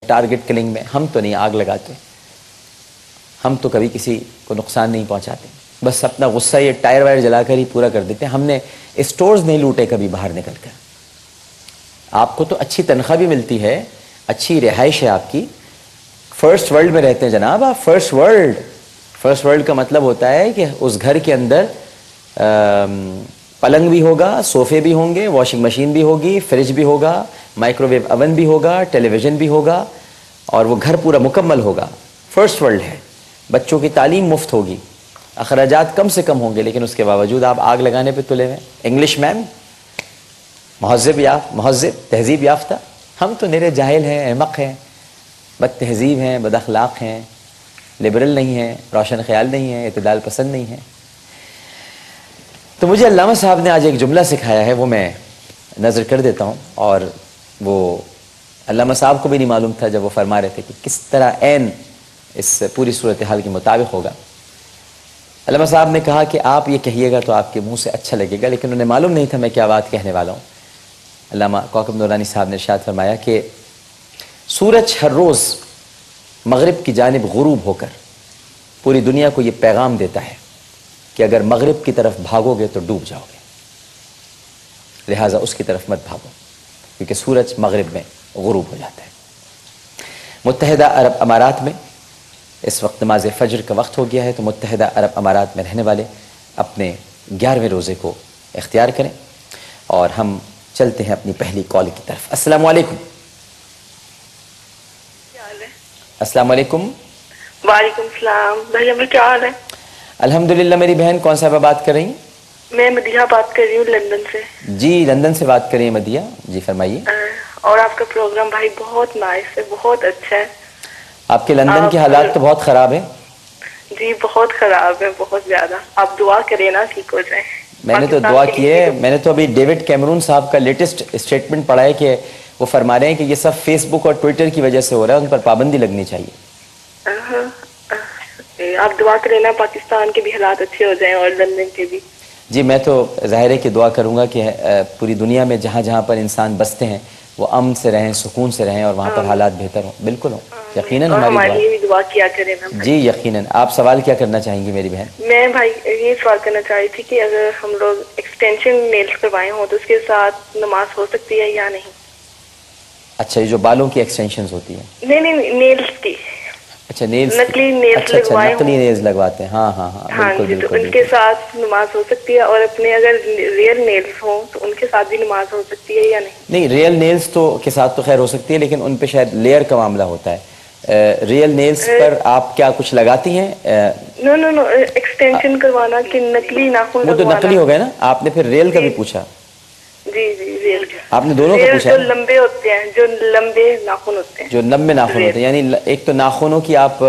Target killing میں ہم تو نہیں آگ لگاتے، ہم تو کبھی کسی کو نقصان نہیں پہنچاتے، بس اپنا غصہ یہ ٹائر وائر جلا کر ہی پورا کر دیتے ہیں۔ ہم نے اسٹورز نہیں لوٹے کبھی باہر نکل کر۔ آپ کو تو اچھی تنخواہ بھی ملتی ہے، اچھی رہائش ہے آپ کی، فرسٹ ورلڈ میں رہتے ہیں جناب آپ، فرسٹ ورلڈ۔ فرسٹ ورلڈ کا مطلب ہوتا ہے کہ اس گھر کے اندر پلنگ بھی ہوگا، صوفے بھی ہوں گے، واشنگ مشین بھی ہوگی، فریج بھی ہوگا، مائکرو ویو اوون بھی ہوگا، ٹیلی ویژن بھی ہوگا، اور وہ گھر پورا مکمل ہوگا۔ فرسٹ ورلڈ ہے۔ بچوں کی تعلیم مفت ہوگی، اخراجات کم سے کم ہوں گے، لیکن اس کے باوجود آپ آگ لگانے پہ تلے ہوئے۔ انگلش میم، مہذب تہذیب یافتہ، ہم تو نرے جاہل ہیں، احمق ہیں، بد تہذیب ہیں، بد اخلاق ہیں، لبرل نہیں ہیں، روشن خیال نہیں ہیں، اعتدال پسند نہیں ہیں۔ تو مجھے علامہ صاحب نے آج ایک جملہ سکھایا ہے، وہ میں نظر کر دیتا ہوں، اور وہ علامہ صاحب کو بھی نہیں معلوم تھا جب وہ فرما رہے تھے کہ کس طرح عین اس پوری صورتحال کے مطابق ہوگا۔ علامہ صاحب نے کہا کہ آپ یہ کہیے گا تو آپ کے منہ سے اچھا لگے گا، لیکن انہیں معلوم نہیں تھا میں کیا بات کہنے والا ہوں۔ علامہ کوکب نورانی صاحب نے ارشاد فرمایا کہ سورج ہر روز مغرب کی جانب غروب ہو کر پوری دنیا کو یہ پیغام دیتا ہے کہ اگر مغرب کی طرف بھاگو گے تو ڈوب جاؤ گے، لہٰذا اس کی طرف مت بھاگو، کیونکہ سورج مغرب میں غروب ہو جاتا ہے۔ متحدہ عرب امارات میں اس وقت نماز فجر کا وقت ہو گیا ہے، تو متحدہ عرب امارات میں رہنے والے اپنے 11ویں روزے کو اختیار کریں، اور ہم چلتے ہیں اپنی پہلی کال کی طرف۔ السلام علیکم۔ السلام علیکم۔ وعلیکم السلام۔ بھائی ہمیں کیا حال ہے؟ الحمدللہ۔ میری بہن کون صاحبہ بات کر رہی ہیں؟ میں مدیحہ بات کر رہی ہوں لندن سے۔ جی لندن سے بات کر رہی ہیں مدیحہ، جی فرمائیے۔ اور آپ کا پروگرام بھائی بہت نائس ہے، بہت اچھا ہے۔ آپ کے لندن کے حالات تو بہت خراب ہیں۔ جی بہت خراب ہے، بہت زیادہ۔ آپ دعا کریں نا ٹھیک ہو جائے۔ میں نے تو دعا کی ہے، میں نے تو ابھی ڈیوڈ کیمرون صاحب کا لیٹسٹ اسٹیٹمنٹ پڑھا ہے کہ وہ فرما رہے ہیں کہ یہ سب فیس بک اور ٹویٹر کی وجہ سے ہو رہا ہے، ان پر پابندی لگنی چاہیے۔ آپ دعا کریں نا پاکستان کے بھی حالات اچھے ہو جائیں اور لندن کے بھی۔ جی میں تو ظاہر ہے کہ دعا کروں گا کہ پوری دنیا میں جہاں جہاں پر انسان بستے ہیں وہ امن سے رہیں، سکون سے رہیں، اور وہاں پر حالات بہتر ہوں۔ بالکل ہوں، یقیناً ہماری دعا کیا کریں نا۔ جی یقیناً۔ آپ سوال کیا کرنا چاہیں گی میری بہن؟ میں بھائی یہ سوال کرنا چاہ رہی تھی کہ اگر ہم لوگ ایکسٹینشن نیلز کروائے ہوں تو اس کے ساتھ نماز ہو سکتی ہے یا نہیں؟ اچھا، یہ جو بالوں کی ایکسٹینشنز ہوتی ہیں؟ نہیں نیلز کی۔ اچھا نیلز، نقلی نیلز لگوائے نقلی نیلز لگواتے ہیں، ہاں ہاں ہاں بالکل جی، تو بالکل۔ ان کے ساتھ نماز ہو سکتی ہے، اور اپنے اگر ریئل نیلز ہوں تو ان کے ساتھ بھی نماز ہو سکتی ہے یا نہیں؟ نہیں، ریئل نیلز تو کے ساتھ تو خیر ہو سکتی ہے، لیکن ان پہ شاید لیئر کا معاملہ ہوتا ہے۔ ریئل نیلز پر آپ کیا کچھ لگاتی ہیں؟ نو ایکسٹینشن کروانا کہ نقلی ناخن وہ تو نقلی ہو گئے نا، آپ نے پھر ریئل کا بھی پوچھا؟ جی ریئل آپ نے دونوں کا پوچھا؟ جو لمبے ہوتے ہیں، جو لمبے ناخن ہوتے ہیں، جو لمبے ناخن ہوتے ہیں، یعنی ایک تو ناخنوں کی آپ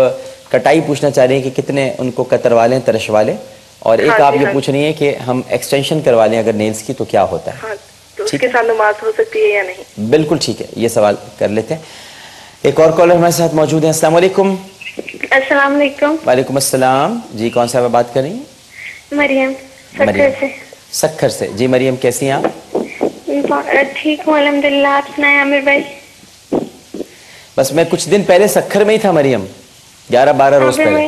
کٹائی پوچھنا چاہ رہی ہیں کہ کتنے ان کو کتروا لیں، ترشوا لیں، اور ایک آپ یہ پوچھ رہی ہیں کہ ہم ایکسٹینشن کروا لیں اگر نیلز کی تو کیا ہوتا ہے؟ تو اس کے ساتھ نماز ہو سکتی ہے یا نہیں؟ بالکل ٹھیک ہے، یہ سوال کر لیتے ہیں۔ ایک اور کالر ہمارے ساتھ موجود ہیں۔ السلام علیکم۔ السلام علیکم۔ وعلیکم السلام۔ جی کون صاحبہ بات کر رہی ہیں؟ مریم، سکھر سے۔ سکھر سے، جی مریم کیسی ہیں آپ؟ ٹھیک ہوں الحمدللہ، آپ سنائیں عامر بھائی؟ بس میں کچھ دن پہلے سکھر میں ہی تھا مریم، 11-12 روز پہلے۔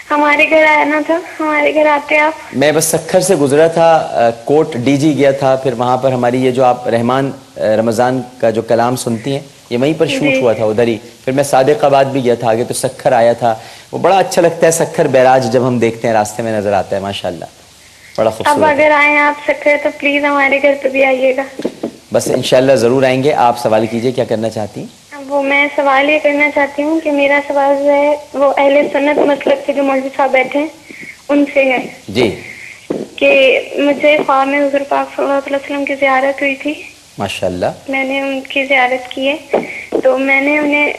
ہمارے گھر آنا تھا، ہمارے گھر آتے آپ؟ میں بس سکھر سے گزرا تھا، کوٹ ڈی جی گیا تھا، پھر وہاں پر ہماری یہ جو آپ رحمان رمضان کا جو کلام سنتی ہیں یہ وہیں پر شوٹ ہوا تھا ادھر ہی، پھر میں صادق آباد بھی گیا تھا، آگے تو سکھر آیا تھا۔ وہ بڑا اچھا لگتا ہے سکھر بیراج، جب ہم دیکھتے ہیں راستے میں نظر آتا ہے، ماشاءاللہ بڑا خوبصورت۔ اب اگر آئیں آپ سکھر تو پلیز ہمارے گھر پہ بھی آئیے گا۔ بس انشاءاللہ ضرور آئیں گے۔ آپ سوال کیجئے، کیا کرنا چاہتی ہیں؟ وہ میں سوال یہ کرنا چاہتی ہوں کہ میرا سوال جو ہے وہ اہل سنت مسلک کے جو مولوی صاحب بیٹھے ہیں ان سے ہے جی، کہ مجھے خواب میں حضور پاک صلی اللہ علیہ وسلم کی زیارت ہوئی تھی، ماشاءاللہ میں نے ان کی زیارت کی ہے، تو میں نے انہیں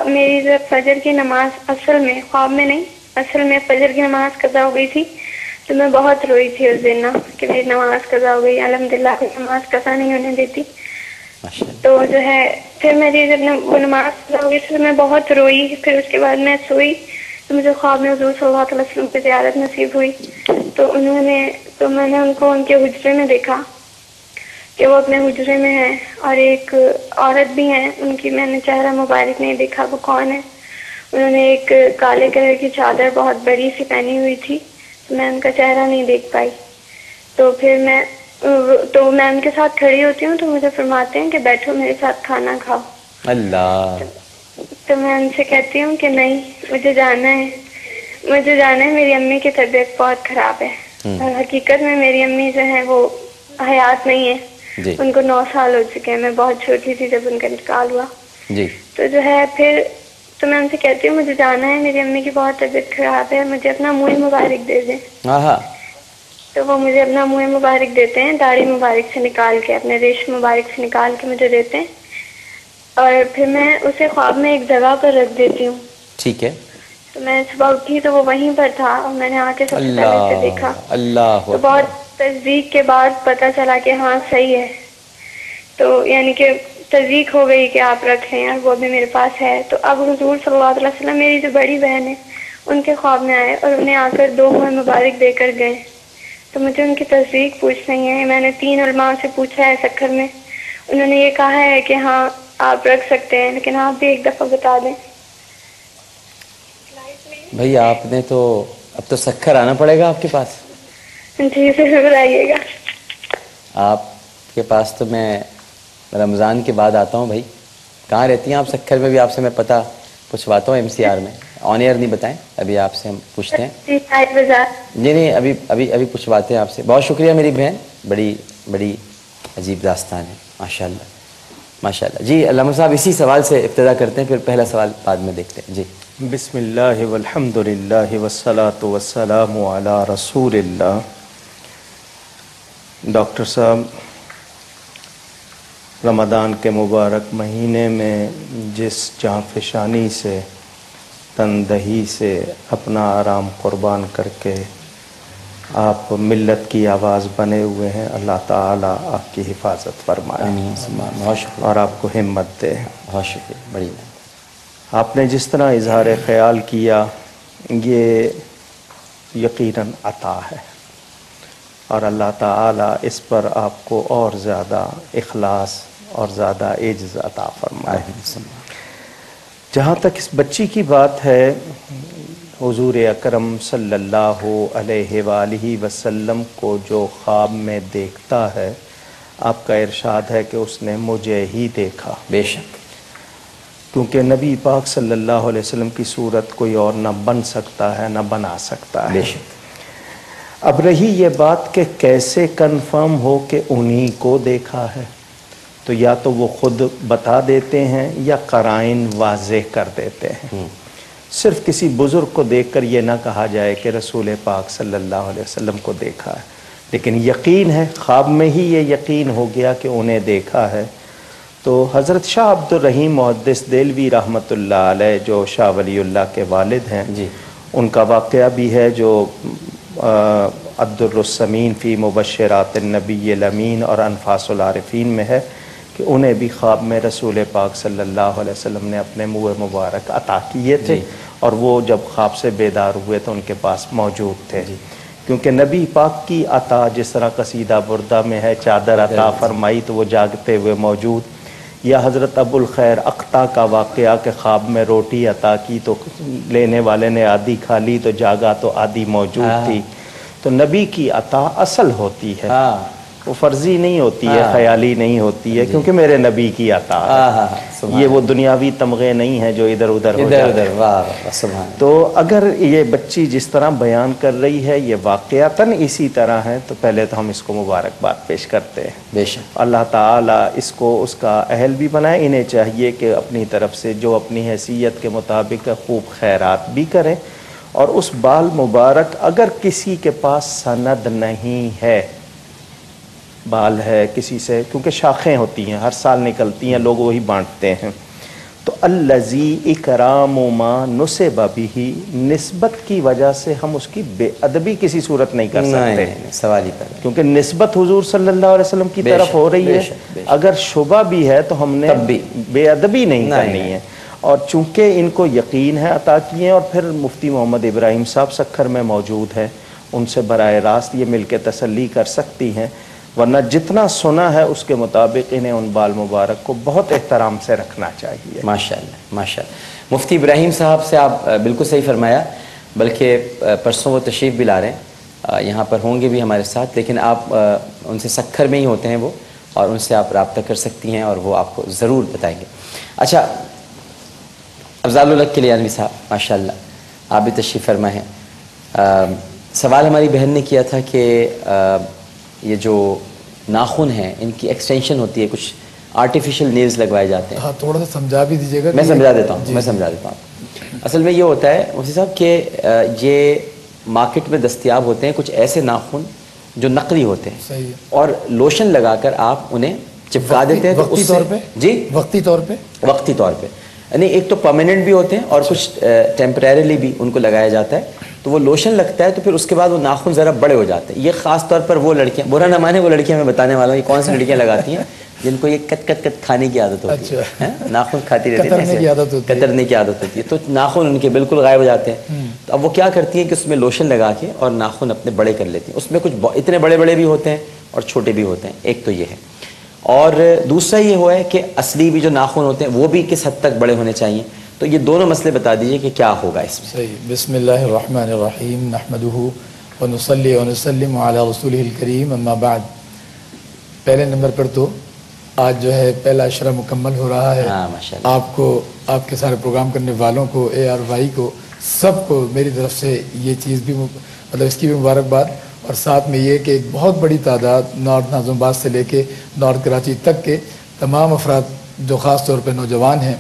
میری جب فجر کی نماز اصل میں خواب میں نہیں اصل میں فجر کی نماز قضا ہو گئی تھی، تو میں بہت روئی تھی اس دن نا کہ میری نماز قضا ہو گئی، الحمدللہ نماز قضا نہیں ہونے دیتی۔ تو جو ہے پھر میری جب وہ نماز قضا ہو گئی تو میں بہت روئی، پھر اس کے بعد میں سوئی تو مجھے خواب میں حضور صلی اللہ علیہ وسلم کی زیارت نصیب ہوئی، تو میں نے ان کو ان کے حجرے میں دیکھا کہ وہ اپنے حجرے میں ہیں، اور ایک عورت بھی ہیں، ان کی میں نے چہرہ مبارک نہیں دیکھا، وہ کون ہے؟ انہوں نے ایک کالے کلر کی چادر بہت بڑی سی پہنی ہوئی تھی، تو میں ان کا چہرہ نہیں دیکھ پائی. تو پھر میں ان کے ساتھ کھڑی ہوتی ہوں تو مجھے فرماتے ہیں کہ بیٹھو میرے ساتھ کھانا کھاؤ. اللہ. تو میں ان سے کہتی ہوں کہ نہیں، مجھے جانا ہے، میری امی کی طبیعت بہت خراب ہے. اور حقیقت میں میری امی جو ہے وہ حیات نہیں ہے. جی. ان کو 9 سال ہو چکے ہیں، میں بہت چھوٹی تھی جب ان کا انتقال ہوا. جی. تو جو ہے پھر تو میں ان سے کہتی ہوں مجھے جانا ہے، میری امی کی بہت طبیعت خراب ہے، مجھے اپنا منہ مبارک دے دیں. تو وہ مجھے اپنا منہ مبارک دیتے ہیں، داڑھی مبارک سے نکال کے، اپنے ریش مبارک سے نکال کے مجھے دیتے ہیں. اور پھر میں اسے خواب میں ایک جگہ پر رکھ دیتی ہوں. ٹھیک ہے. تو میں صبح اٹھی تو وہ وہیں پر تھا، اور میں نے آ کے سب سے پہلے اسے دیکھا. اللہ تو بہت تصدیق کے بعد پتہ چلا کہ ہاں صحیح ہے. تو یعنی کہ تصدیق ہو گئی کہ آپ رکھیں، اور وہ بھی میرے پاس ہے. تو اب حضور صلی اللہ علیہ وسلم میری جو بڑی بہن ہے ان کے خواب میں آئے اور انہیں آ کر 2 منہ مبارک دے کر گئے. تو مجھے ان کی تصدیق پوچھنی ہے. میں نے 3 علماء سے پوچھا ہے سکھر میں، انہوں نے یہ کہا ہے کہ ہاں آپ رکھ سکتے ہیں، لیکن آپ بھی ایک دفعہ بتا دیں. بھائی آپ نے تو اب تو سکھر آنا پڑے گا آپ کے پاس. جی ضرور آئیے گا. آپ کے پاس تو میں رمضان کے بعد آتا ہوں. بھائی کہاں رہتی ہیں آپ؟ سکھر میں بھی آپ سے میں پتہ پوچھواتا ہوں MCR میں. آن ایئر نہیں بتائیں، ابھی آپ سے ہم پوچھتے ہیں. جی بازار. جی نہیں، ابھی پوچھواتے ہیں آپ سے. بہت شکریہ میری بہن، بڑی عجیب داستان ہے. ماشاء اللہ. جی علامہ صاحب اسی سوال سے ابتدا کرتے ہیں، پھر پہلا سوال بعد میں دیکھتے ہیں. جی. بسم اللہ والحمد للہ والصلاة والسلام علی رسول اللہ. ڈاکٹر صاحب، رمضان کے مبارک مہینے میں جس جانفشانی سے، تندہی سے اپنا آرام قربان کر کے آپ ملت کی آواز بنے ہوئے ہیں، اللہ تعالیٰ آپ کی حفاظت فرمائے. آمین. بہت شکریہ. اور آپ کو ہمت دے. بہت شکریہ. بڑی بات. آپ نے جس طرح اظہار خیال کیا یہ یقیناً عطا ہے، اور اللہ تعالیٰ اس پر آپ کو اور زیادہ اخلاص اور زیادہ عجز عطا فرمائے. جہاں تک اس بچی کی بات ہے، حضور اکرم صلی اللہ علیہ وآلہ وسلم کو جو خواب میں دیکھتا ہے، آپ کا ارشاد ہے کہ اس نے مجھے ہی دیکھا. بے شک. کیونکہ نبی پاک صلی اللہ علیہ وسلم کی صورت کوئی اور نہ بن سکتا ہے نہ بنا سکتا ہے. بے شک. اب رہی یہ بات کہ کیسے کنفرم ہو کہ انہی کو دیکھا ہے، تو یا تو وہ خود بتا دیتے ہیں یا قرائن واضح کر دیتے ہیں. صرف کسی بزرگ کو دیکھ کر یہ نہ کہا جائے کہ رسول پاک صلی اللہ علیہ وسلم کو دیکھا ہے، لیکن یقین ہے، خواب میں ہی یہ یقین ہو گیا کہ انہیں دیکھا ہے. تو حضرت شاہ عبد الرحیم محدث دہلوی رحمۃ اللہ علیہ جو شاہ ولی اللہ کے والد ہیں، جی، ان کا واقعہ بھی ہے جو الدرالثمین فی مبشرات النبی الامین اور انفاس العارفین میں ہے، کہ انہیں بھی خواب میں رسول پاک صلی اللہ علیہ وسلم نے اپنے منہ مبارک عطا کیے تھے. جی. اور وہ جب خواب سے بیدار ہوئے تو ان کے پاس موجود تھے. جی. کیونکہ نبی پاک کی عطا جس طرح قصیدہ بردہ میں ہے، چادر عطا فرمائی تو وہ جاگتے ہوئے موجود، یا حضرت ابو الخیر اقطع کا واقعہ کہ خواب میں روٹی عطا کی تو لینے والے نے آدھی کھا لی تو جاگا تو آدھی موجود تھی. تو نبی کی عطا اصل ہوتی ہے، وہ فرضی نہیں ہوتی ہے، خیالی نہیں ہوتی ہے، کیونکہ میرے نبی کی عطا ہے. یہ وہ دنیاوی تمغے نہیں ہیں جو ادھر ادھر ہو جاتے ہیں. تو اگر یہ بچی جس طرح بیان کر رہی ہے یہ واقعتاً اسی طرح ہے تو پہلے تو ہم اس کو مبارکباد پیش کرتے ہیں. بے شک. اللہ تعالیٰ اس کو اس کا اہل بھی بنائے. انہیں چاہیے کہ اپنی طرف سے جو اپنی حیثیت کے مطابق خوب خیرات بھی کریں، اور اس بال مبارک اگر کسی کے پاس سند نہیں ہے، بال ہے کسی سے، کیونکہ شاخیں ہوتی ہیں ہر سال نکلتی ہیں، لوگ وہی بانٹتے ہیں، تو الذی اکرام ما نسب بہ، نسبت کی وجہ سے ہم اس کی بے ادبی کسی صورت نہیں کر سکتے. سوال ہی کر، کیونکہ نسبت حضور صلی اللہ علیہ وسلم کی طرف ہو رہی ہے. اگر شبہ بھی ہے تو ہم نے بے ادبی نہیں کرنی ہے. اور چونکہ ان کو یقین ہے عطا کیے، اور پھر مفتی محمد ابراہیم صاحب سکھر میں موجود ہیں، ان سے براہ راست یہ مل کے تسلی کر سکتی ہیں. ورنہ جتنا سنا ہے اس کے مطابق انہیں ان بال مبارک کو بہت احترام سے رکھنا چاہیے. ماشاءاللہ ماشاءاللہ. مفتی ابراہیم صاحب سے آپ بالکل صحیح فرمایا، بلکہ پرسوں وہ تشریف بھی لا رہے ہیں، یہاں پر ہوں گے بھی ہمارے ساتھ، لیکن آپ ان سے سکھر میں ہی ہوتے ہیں وہ، اور ان سے آپ رابطہ کر سکتی ہیں اور وہ آپ کو ضرور بتائیں گے. اچھا، افضال الحق کلیانوی صاحب ماشاءاللہ آپ بھی تشریف فرما ہیں. سوال ہماری بہن نے کیا تھا کہ یہ جو ناخن ہیں ان کی ایکسٹینشن ہوتی ہے، کچھ آرٹیفیشیل نیلز لگوائے جاتے ہیں. ہاں تھوڑا سا سمجھا بھی دیجیے گا. میں سمجھا دیتا ہوں. اصل میں یہ ہوتا ہے مفتی صاحب کہ یہ مارکیٹ میں دستیاب ہوتے ہیں کچھ ایسے ناخن جو نقلی ہوتے ہیں، صحیح ہے، اور لوشن لگا کر آپ انہیں چپکا دیتے ہیں. وقتی طور پہ؟ جی وقتی طور پہ، وقتی طور پہ، یعنی ایک تو پرماننٹ بھی ہوتے ہیں اور کچھ ٹیمپریریلی بھی ان کو لگایا جاتا ہے. تو وہ لوشن لگتا ہے تو پھر اس کے بعد وہ ناخن ذرا بڑے ہو جاتے ہیں. یہ خاص طور پر وہ لڑکیاں، برا نہ مانے وہ لڑکیاں، میں بتانے والا ہوں یہ کون سی لڑکیاں لگاتی ہیں جن کو یہ کٹ کٹ کٹ کھانے کی عادت ہوتی ہے، ناخن کھاتی رہتی ہے، کترنے کی عادت ہوتی ہے، تو ناخن ان کے بالکل غائب ہو جاتے ہیں. تو اب وہ کیا کرتی ہیں کہ اس میں لوشن لگا کے اور ناخن اپنے بڑے کر لیتی ہیں. اس میں کچھ اتنے بڑے بڑے بھی ہوتے ہیں اور چھوٹے بھی ہوتے ہیں. ایک تو یہ ہے، اور دوسرا یہ ہوا ہے کہ اصلی بھی جو ناخن ہوتے ہیں وہ بھی کس حد تک بڑے ہونے چاہیے. تو یہ دونوں مسئلے بتا دیجئے کہ کیا ہوگا اس میں. صحیح. بسم اللہ الرحمن الرحیم، نحمدہ ونصلی ونسلم علی رسولہ الکریم، اما بعد. پہلے نمبر پر تو آج جو ہے پہلا عشرہ مکمل ہو رہا ہے. آپ کو، آپ کے سارے پروگرام کرنے والوں کو، ARY کو، سب کو میری طرف سے یہ چیز بھی مطلب اس کی بھی مبارکباد. اور ساتھ میں یہ کہ ایک بہت بڑی تعداد نارتھ ناظم آباد سے لے کے نارتھ کراچی تک کے تمام افراد جو خاص طور پہ نوجوان ہیں،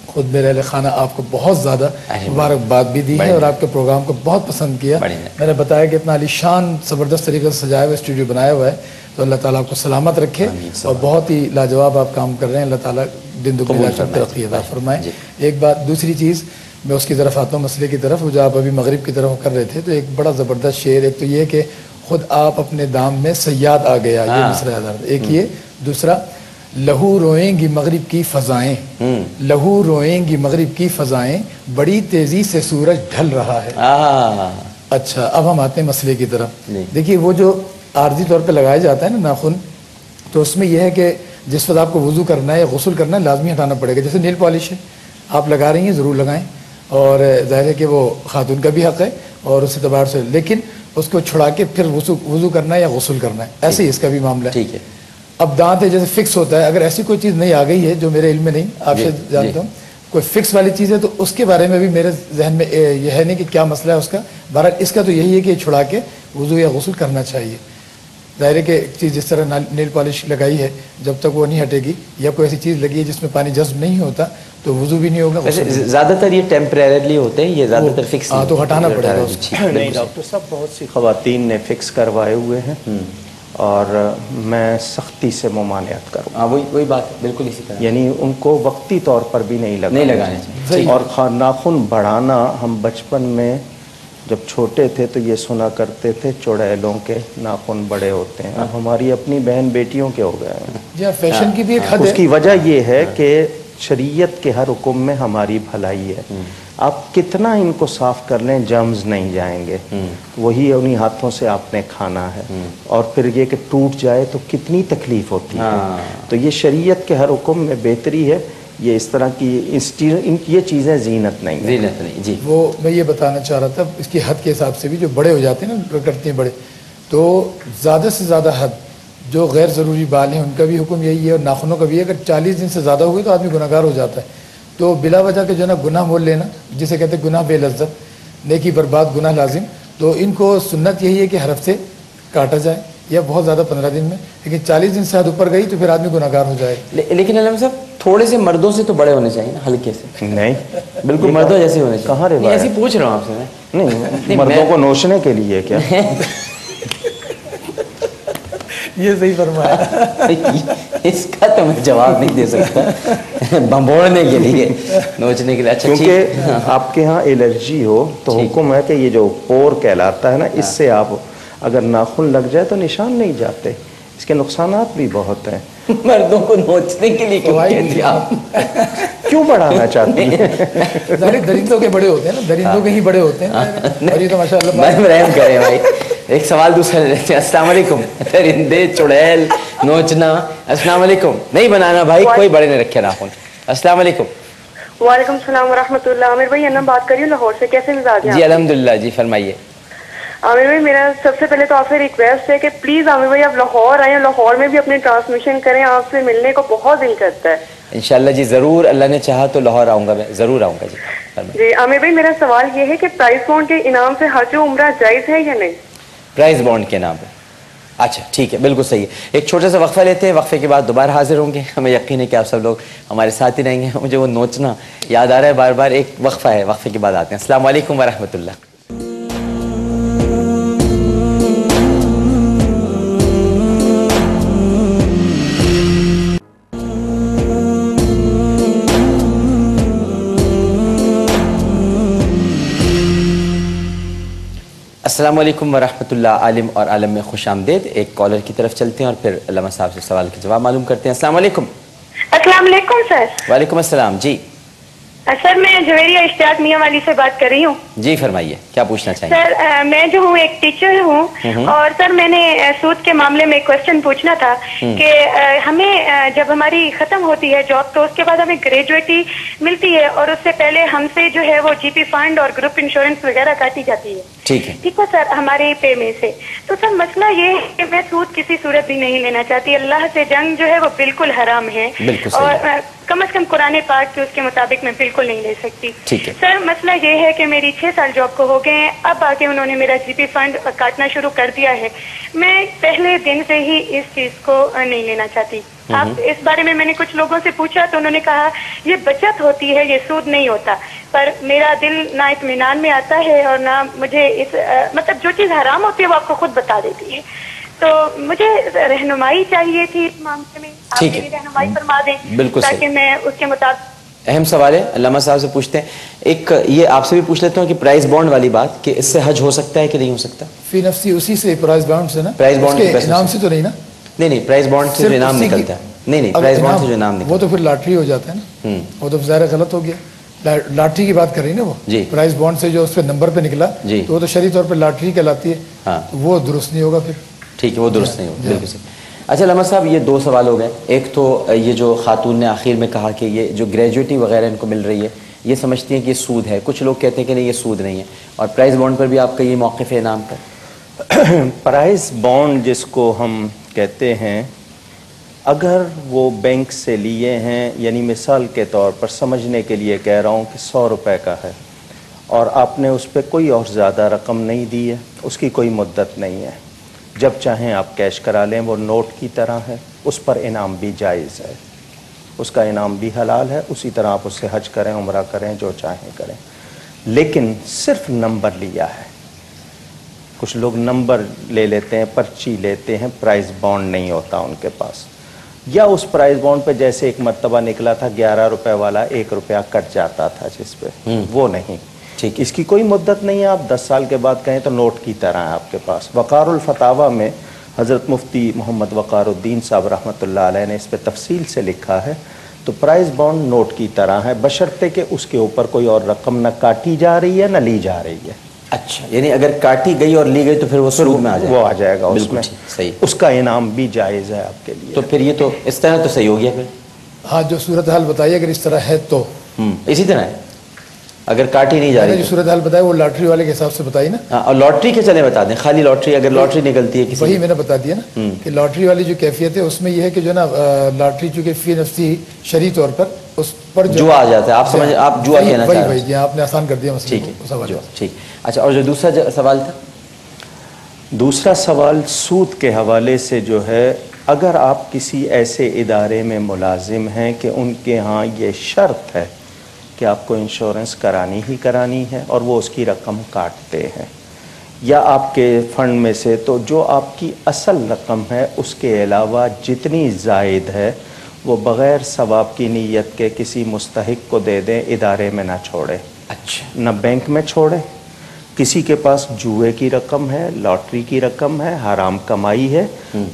خود میرے اہل خانہ آپ کو بہت زیادہ مبارکباد بھی دی ہے اور آپ کے پروگرام کو بہت پسند کیا. میں نے بتایا کہ اتنا عالی شان زبردست طریقے سے سجایا ہوا اسٹوڈیو بنایا ہوا ہے. تو اللہ تعالیٰ آپ کو سلامت رکھے اور بہت ہی لاجواب آپ کام کر رہے ہیں. اللہ تعالیٰ دن دگنی ترقی عطا فرمائے. ایک بات، دوسری چیز میں اس کی طرف آتا ہوں، مسئلے کی طرف جو آپ ابھی مغرب کی طرف کر رہے تھے. تو ایک بڑا زبردست شعر، ایک تو یہ کہ خود آپ اپنے دام میں صیاد آ گیا، یہ مصرع یاد رکھیں. ایک یہ، دوسرا لہو روئیں گی مغرب کی فضائیں، لہو روئیں گی مغرب کی فضائیں، بڑی تیزی سے سورج ڈھل رہا ہے. اچھا، اب ہم آتے ہیں مسئلے کی طرف. دیکھیے وہ جو عارضی طور پہ لگایا جاتا ہے نا ناخن، تو اس میں یہ ہے کہ جس وقت آپ کو وضو کرنا ہے یا غسل کرنا ہے لازمی ہٹانا پڑے گا. جیسے نیل پالش ہے، آپ لگا رہی ہیں ضرور لگائیں، اور ظاہر ہے کہ وہ خاتون کا بھی حق ہے اور اس اعتبار سے، لیکن اس کو چھڑا کے پھر وضو کرنا ہے یا غسل کرنا ہے. ایسے ہی اس کا بھی معاملہ ہے. ٹھیک ہے. اب دانت ہے جیسے فکس ہوتا ہے، اگر ایسی کوئی چیز نہیں آ گئی ہے جو میرے علم میں نہیں، آپ سے جانتا ہوں کوئی فکس والی چیز ہے، تو اس کے بارے میں بھی میرے ذہن میں یہ ہے نہیں کہ کیا مسئلہ ہے اس کا. بہرحال اس کا تو یہی ہے کہ چھڑا کے وضو یا غسل کرنا چاہیے. ظاہر ہے کہ ایک چیز جس طرح نیل پالش لگائی ہے، جب تک وہ نہیں ہٹے گی یا کوئی ایسی چیز لگی ہے جس میں پانی جذب نہیں ہوتا تو وضو بھی نہیں ہوگا. زیادہ تر یہ ٹیمپریرلی ہوتے ہیں، یہ زیادہ تر فکس ہاں، تو ہٹانا پڑے گا. نہیں ڈاکٹر صاحب، بہت سی خواتین نے فکس کروائے ہوئے ہیں اور میں سختی سے ممانعت کروں. ہاں وہی بات ہے، بالکل اسی طرح. یعنی ان کو وقتی طور پر بھی نہیں لگانے چاہیے. اور ناخن بڑھانا، ہم بچپن میں جب چھوٹے تھے تو یہ سنا کرتے تھے چڑیلوں کے ناخن بڑے ہوتے ہیں. اب ہماری اپنی بہن بیٹیوں کے ہو گئے ہیں. جی، فیشن کی بھی ایک حد ہے. اس کی وجہ یہ ہے کہ شریعت کے ہر حکم میں ہماری بھلائی ہے. آپ کتنا ان کو صاف کر لیں جرمز نہیں جائیں گے. وہی انہی ہاتھوں سے آپ نے کھانا ہے، اور پھر یہ کہ ٹوٹ جائے تو کتنی تکلیف ہوتی ہے. تو یہ شریعت کے ہر حکم میں بہتری ہے. یہ اس طرح کی یہ چیزیں زینت نہیں ہیں. زینت نہیں. جی، وہ میں یہ بتانا چاہ رہا تھا، اس کی حد کے حساب سے بھی جو بڑے ہو جاتے ہیں نا، کرتے ہیں بڑے، تو زیادہ سے زیادہ حد جو غیر ضروری بال ہیں ان کا بھی حکم یہی ہے اور ناخنوں کا بھی ہے. اگر 40 دن سے زیادہ ہوئے تو آدمی گناہگار ہو جاتا ہے. تو بلا وجہ کے جو ہے نا گناہ مول لینا، جسے کہتے ہیں گناہ بے لذت، نیکی برباد، گناہ لازم. تو ان کو سنت یہی ہے کہ ہر ہفتے کاٹا جائے یا بہت زیادہ 15 دن میں، لیکن 40 دن سے حد اوپر گئی تو پھر آدمی گناہگار ہو جائے. لیکن علامہ صاحب تھوڑے سے مردوں سے تو بڑے ہونے چاہیے نا، ہلکے سے. نہیں، بالکل مردوں جیسے ہونے چاہیے. کہاں رہے؟ ایسے پوچھ رہا ہوں آپ سے. نہیں، مردوں کو نوچنے کے لیے کیا؟ یہ صحیح فرمایا. اس کا تو میں جواب نہیں دے سکتا. بمبوڑنے کے لیے، نوچنے کے لیے. اچھا، کیونکہ آپ کے ہاں الرجی ہو تو حکم ہے کہ یہ جو پور کہلاتا ہے نا، اس سے آپ اگر ناخن لگ جائے تو نشان نہیں جاتے. اس کے نقصانات بھی بہت ہیں. مردوں کو نوچنے کے لیے کیوں کہتے آپ؟ کیوں بڑھانا چاہتے ہیں؟ درندوں کے بڑے ہوتے ہیں نا، درندوں کے ہی بڑے ہوتے ہیں. اور یہ تو ماشاءاللہ رحم کرے بھائی، ایک سوال دوسرا لے لیتے ہیں. السلام علیکم. پرندے, چڑیل, نوچنا. السلام علیکم. نہیں بنانا بھائی, کوئی بڑے نے رکھے ناخن. السلام علیکم. وعلیکم السلام ورحمۃ اللہ. عامر بھائی انم بات کر رہی ہوں لاہور سے. کیسے مزاج ہیں؟ جی الحمدللہ. جی فرمائیے. عامر بھائی میرا سب سے پہلے تو آپ سے ریکویسٹ ہے کہ پلیز عامر بھائی آپ لاہور آئیں, لاہور میں بھی اپنے ٹرانسمیشن کریں. آپ سے ملنے کو بہت دل کرتا ہے. انشاءاللہ جی ضرور, اللہ نے چاہا تو لاہور آؤں گا, میں ضرور آؤں گا. جی جی عامر بھائی میرا سوال یہ ہے کہ پرائز بانڈ کے انعام سے حج و عمرہ جائز ہے یا نہیں؟ پرائز بانڈ کے نام پہ. اچھا ٹھیک ہے, بالکل صحیح ہے. ایک چھوٹا سا وقفہ لیتے ہیں, وقفے کے بعد دوبارہ حاضر ہوں گے. ہمیں یقین ہے کہ آپ سب لوگ ہمارے ساتھ ہی رہیں گے. مجھے وہ نوچنا یاد آ رہا ہے بار بار. ایک وقفہ ہے, وقفے کے بعد آتے ہیں. السلام علیکم ورحمۃ اللہ. السلام علیکم ورحمۃ اللہ. عالم اور عالم میں خوش آمدید. ایک کالر کی طرف چلتے ہیں اور پھر علامہ صاحب سے سوال کے جواب معلوم کرتے ہیں. السلام علیکم. السلام علیکم سر. وعلیکم السلام. جی سر میں جویریہ اشتیاق میاں والی سے بات کر رہی ہوں. جی فرمائیے, کیا پوچھنا چاہیں گے؟ سر میں جو ہوں ایک ٹیچر ہوں, اور سر میں نے سود کے معاملے میں ایک کوشچن پوچھنا تھا کہ ہمیں جب ہماری ختم ہوتی ہے جاب تو اس کے بعد ہمیں گریجویٹی ملتی ہے, اور اس سے پہلے ہم سے جو ہے وہ جی پی فنڈ اور گروپ انشورنس وغیرہ کاٹی جاتی ہے. ٹھیک ہے سر ہمارے پے میں سے. تو سر مسئلہ یہ ہے کہ میں سود کسی صورت بھی نہیں لینا چاہتی. اللہ سے جنگ جو ہے وہ بالکل حرام ہے, اور کم از کم قرآن پاک کے اس کے مطابق میں بالکل نہیں لے سکتی. سر مسئلہ یہ ہے کہ میری 6 سال جاب کو ہو گئے ہیں, اب آ کے انہوں نے میرا جی پی فنڈ کاٹنا شروع کر دیا ہے. میں پہلے دن سے ہی اس چیز کو نہیں لینا چاہتی. آپ اس بارے میں نے کچھ لوگوں سے پوچھا تو انہوں نے کہا یہ بچت ہوتی ہے, یہ سود نہیں ہوتا. پر میرا دل نہ اطمینان میں آتا ہے اور نہ مجھے اس مطلب جو چیز حرام ہوتی ہے وہ آپ کو خود بتا دیتی ہے. تو مجھے رہنمائی چاہیے تھی اس معاملے میں, آپ میری رہنمائی فرما دیں تاکہ میں اس کے مطابق. اہم سوال ہے, علامہ صاحب سے پوچھتے ہیں. ایک یہ آپ سے بھی پوچھ لیتا ہوں کہ پرائز بانڈ والی بات, کہ اس سے حج ہو سکتا ہے کہ نہیں ہو سکتا؟ فی نفسی اسی سے پرائز بانڈ سے نا, پرائز بانڈ کے انعام سے تو نہیں نا. نہیں پرائز بانڈ سے جو انعام نکلتا ہے, نہیں پرائز بانڈ سے جو انعام نکلتا ہے وہ تو پھر لاٹری ہو جاتا ہے نا, وہ تو ظاہر غلط ہو گیا. لاٹری کی بات کر رہی نا وہ, پرائز بانڈ سے جو اس پہ نمبر پہ نکلا تو وہ تو شرعی طور پہ لاٹری کہلاتی ہے, وہ درست نہیں ہوگا پھر. ٹھیک ہے, وہ درست نہیں ہوگا, بالکل صحیح. اچھا علامہ صاحب, یہ 2 سوال ہو گئے. ایک تو یہ جو خاتون نے آخر میں کہا کہ یہ جو گریجویٹی وغیرہ ان کو مل رہی ہے یہ سمجھتی ہیں کہ یہ سود ہے. کچھ لوگ کہتے ہیں کہ نہیں یہ سود نہیں ہے. اور پرائز بانڈ پر بھی آپ کا یہ موقف ہے انعام کا؟ پرائز بانڈ جس کو ہم کہتے ہیں, اگر وہ بینک سے لیے ہیں, یعنی مثال کے طور پر سمجھنے کے لیے کہہ رہا ہوں کہ 100 روپے کا ہے اور آپ نے اس پہ کوئی اور زیادہ رقم نہیں دی ہے, اس کی کوئی مدت نہیں ہے, جب چاہیں آپ کیش کرا لیں, وہ نوٹ کی طرح ہے, اس پر انعام بھی جائز ہے, اس کا انعام بھی حلال ہے. اسی طرح آپ اس سے حج کریں, عمرہ کریں, جو چاہیں کریں. لیکن صرف نمبر لیا ہے. کچھ لوگ نمبر لے لیتے ہیں, پرچی لیتے ہیں, پرائز بانڈ نہیں ہوتا ان کے پاس. یا اس پرائز بانڈ پہ جیسے ایک مرتبہ نکلا تھا 11 روپے والا, 1 روپیہ کٹ جاتا تھا جس پہ, وہ نہیں. اس کی کوئی مدت نہیں ہے, آپ 10 سال کے بعد کہیں تو نوٹ کی طرح ہے آپ کے پاس. وقار الفتاوی میں حضرت مفتی محمد وقار الدین صاحب رحمۃ اللہ علیہ نے اس پہ تفصیل سے لکھا ہے. تو پرائز بانڈ نوٹ کی طرح ہے, بشرطے کہ اس کے اوپر کوئی اور رقم نہ کاٹی جا رہی ہے نہ لی جا رہی ہے. اچھا, یعنی اگر کاٹی گئی اور لی گئی تو پھر وہ سود میں آ جائے گا, وہ آ جائے گا اس میں. صحیح, اس کا انعام بھی جائز ہے آپ کے لیے. تو پھر یہ تو اس طرح تو صحیح ہو گیا پھر. ہاں, جو صورتحال بتائیے اگر اس طرح ہے تو اسی طرح ہے. اگر کاٹی نہیں جا رہی, جو صورتحال بتائی وہ لاٹری والے کے حساب سے بتائی نا. اور لاٹری کے چلے بتا دیں, خالی لاٹری, اگر لاٹری نکلتی ہے وہی میں نے بتا دیا نا کہ لاٹری والی جو کیفیت ہے اس میں یہ ہے کہ جو نا لاٹری چونکہ فی نفسی شرعی طور پر اس پر جوا آ جاتا ہے. آپ سمجھ, آپ جوا کہنا چاہ رہے ہیں, آپ نے آسان کر دیا مسئلے کو. ٹھیک. اچھا, اور جو دوسرا سوال تھا, دوسرا سوال سود کے حوالے سے جو ہے, اگر آپ کسی ایسے ادارے میں ملازم ہیں کہ ان کے ہاں یہ شرط ہے کہ آپ کو انشورنس کرانی ہی کرانی ہے اور وہ اس کی رقم کاٹتے ہیں, یا آپ کے فنڈ میں سے تو جو آپ کی اصل رقم ہے اس کے علاوہ جتنی زائد ہے وہ بغیر ثواب کی نیت کے کسی مستحق کو دے دیں, ادارے میں نہ چھوڑے. اچھا, نہ بینک میں چھوڑے. کسی کے پاس جوئے کی رقم ہے, لاٹری کی رقم ہے, حرام کمائی ہے,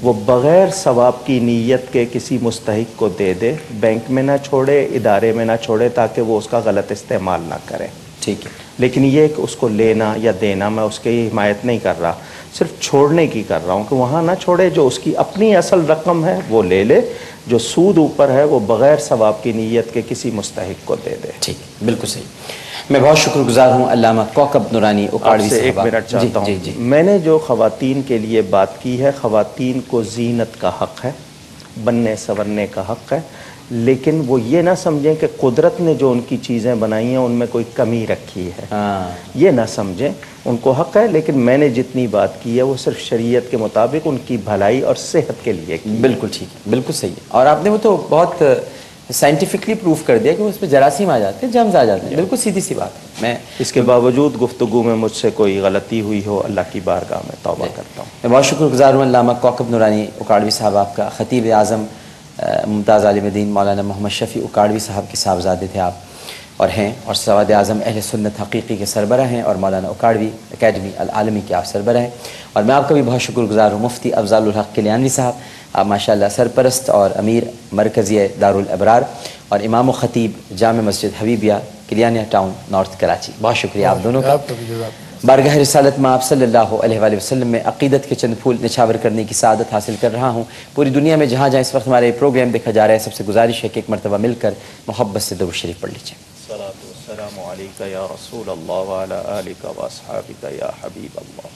وہ بغیر ثواب کی نیت کے کسی مستحق کو دے دے, بینک میں نہ چھوڑے, ادارے میں نہ چھوڑے, تاکہ وہ اس کا غلط استعمال نہ کرے. ٹھیک ہے. لیکن یہ کہ اس کو لینا یا دینا میں اس کی حمایت نہیں کر رہا, صرف چھوڑنے کی کر رہا ہوں کہ وہاں نہ چھوڑے, جو اس کی اپنی اصل رقم ہے وہ لے لے, جو سود اوپر ہے وہ بغیر ثواب کی نیت کے کسی مستحق کو دے دے. ٹھیک, بالکل صحیح. میں بہت شکر گزار ہوں علامہ کوکب نورانی اکاڑوی صاحب. ایک منٹ چاہتا ہوں. میں نے جو خواتین کے لیے بات کی ہے, خواتین کو زینت کا حق ہے, بننے سورنے کا حق ہے, لیکن وہ یہ نہ سمجھیں کہ قدرت نے جو ان کی چیزیں بنائی ہیں ان میں کوئی کمی رکھی ہے, یہ نہ سمجھیں. ان کو حق ہے, لیکن میں نے جتنی بات کی ہے وہ صرف شریعت کے مطابق ان کی بھلائی اور صحت کے لیے کی. بالکل ٹھیک ہے, بالکل صحیح ہے. اور آپ نے وہ تو بہت سائنٹیفکلی پروف کر دیا کہ اس میں جراثیم آ جاتے ہیں, جرمز آ جاتے ہیں, بالکل سیدھی سی بات ہے. میں اس کے باوجود گفتگو میں مجھ سے کوئی غلطی ہوئی ہو, اللہ کی بارگاہ میں توبہ کرتا ہوں. میں بہت شکر گزار ہوں علامہ کوکب نورانی اکاڑوی صاحب آپ کا. خطیب اعظم ممتاز عالم دین مولانا محمد شفیع اکاڑوی صاحب کے صاحبزادے تھے آپ اور ہیں, اور سواد اعظم اہل سنت حقیقی کے سربراہ ہیں, اور مولانا اکاڑوی اکیڈمی العالمی کے آپ سربراہ ہیں. اور میں آپ کا بھی بہت شکر گزار ہوں مفتی افضال الحق کلیانوی صاحب, آپ ماشاءاللہ سرپرست اور امیر مرکزی دارالابرار اور امام و خطیب جامع مسجد حبیبیہ کلیانیہ ٹاؤن نارتھ کراچی. بہت شکریہ آپ دونوں کا. بارگاہ رسالت میں آپ صلی اللہ علیہ وآلہ وسلم میں عقیدت کے چند پھول نچھاور کرنے کی سعادت حاصل کر رہا ہوں. پوری دنیا میں جہاں جہاں اس وقت ہمارے پروگرام دیکھا جا رہا ہے, سب سے گزارش ہے کہ ایک مرتبہ مل کر محبت سے درود شریف پڑھ لیجیے. الصلاۃ والسلام علیک یا رسول اللہ وعلی آلک واصحابک یا حبیب اللہ.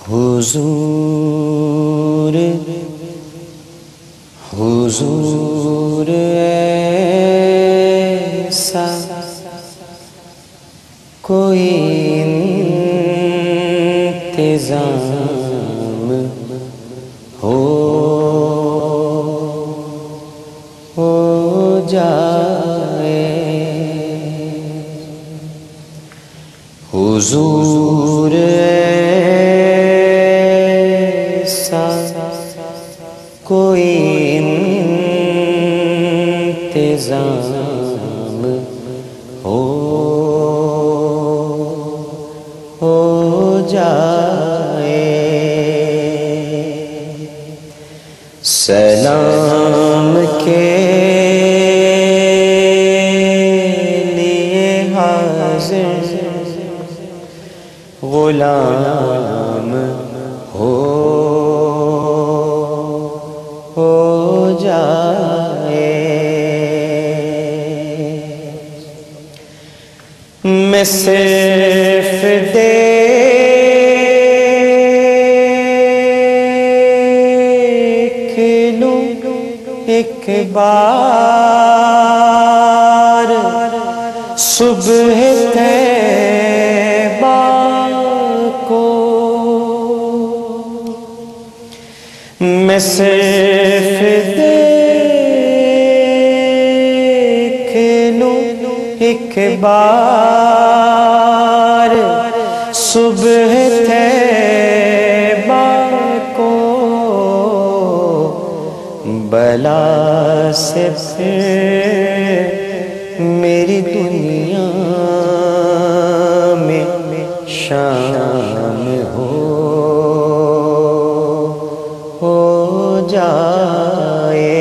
حضور حضور ایسا کوئی انتظام ہو جائے. حضور کوئی انتظام ہو جائے. سلام کے لیے حاضر غلام ہو جائے. میں صرف دیکھ لوں ایک بار صبح طیبہ کو, میں صرف دیکھ لوں ایک بار صبح طیبہ کو, بلا سے پھر میری دنیا میں شام ہو جائے.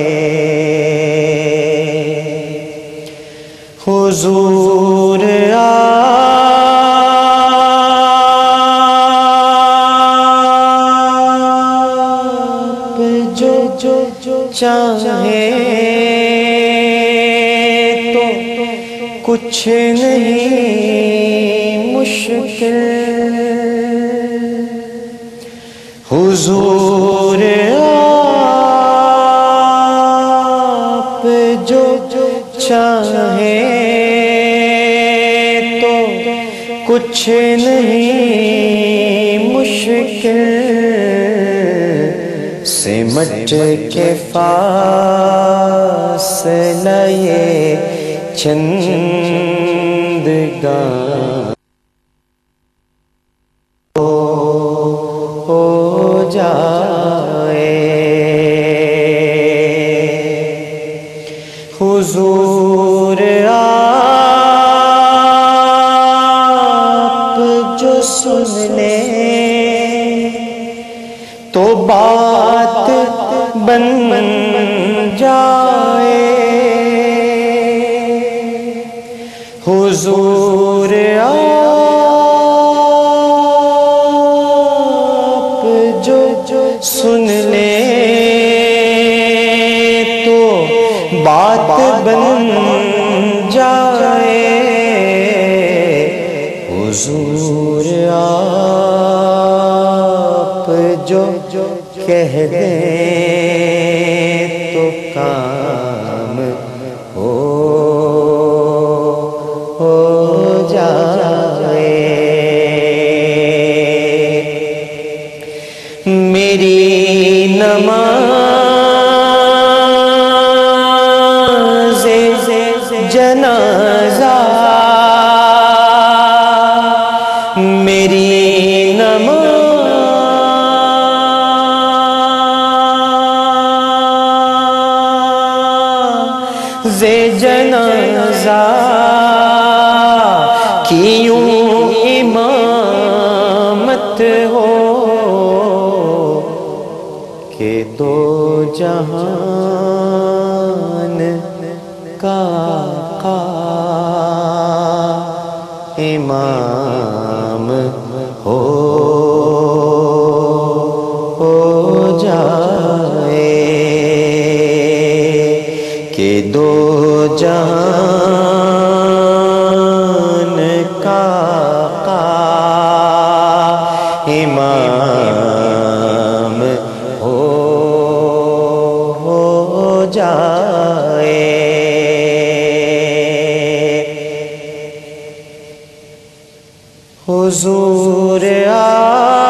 حضور آپ جو چاہیں تو کچھ نہیں مشکل. حضور آپ جو چاہیں تو کچھ نہیں مشکل. سمٹ کے فاصلہ یہ چند گام ہو جائے. حضور آپ جو سن لیں تو بات بن جائے. حضور آپ جو سن لے تو بات بن جائے، حضور آپ جو کہہ دیں تو کام ہو جائے۔ میری نماز جنازہ، میری نماز جنازہ کیوں امامت ہو کہ دو جہان کا آقا امام ہو جائے، کہ دو جہان کا آقا امام ہو جائے۔ حضور آپ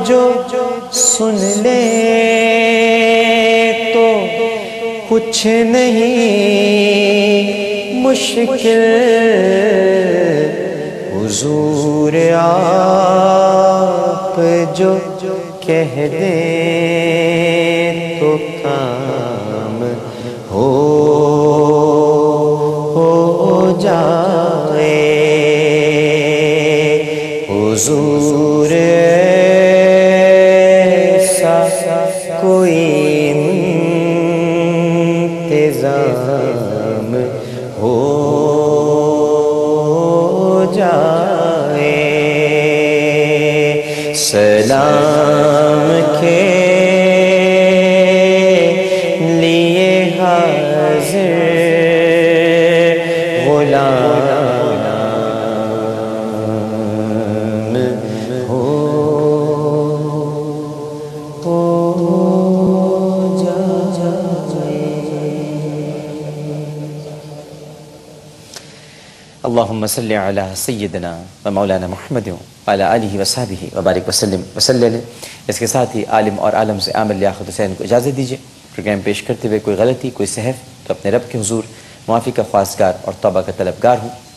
جو سن لے تو کچھ نہیں مشکل، حضور آپ جو کہہ دیں تو کام ہو جائے، حضور ایسا کوئی انتظام ہو جائے۔ سلام کے لیے حاضر غلام ہو جائے۔ اللہم صلی علی سیدنا و مولانا محمد وعلی آلہ وصحبہ وبارک وسلم وسلم۔ اس کے ساتھ ہی عالم اور عالم سے عامر لیاقت حسین کو اجازت دیجیے۔ پروگرام پیش کرتے ہوئے کوئی غلطی، کوئی سہو تو اپنے رب کے حضور معافی کا خواستگار اور توبہ کا طلبگار ہوں۔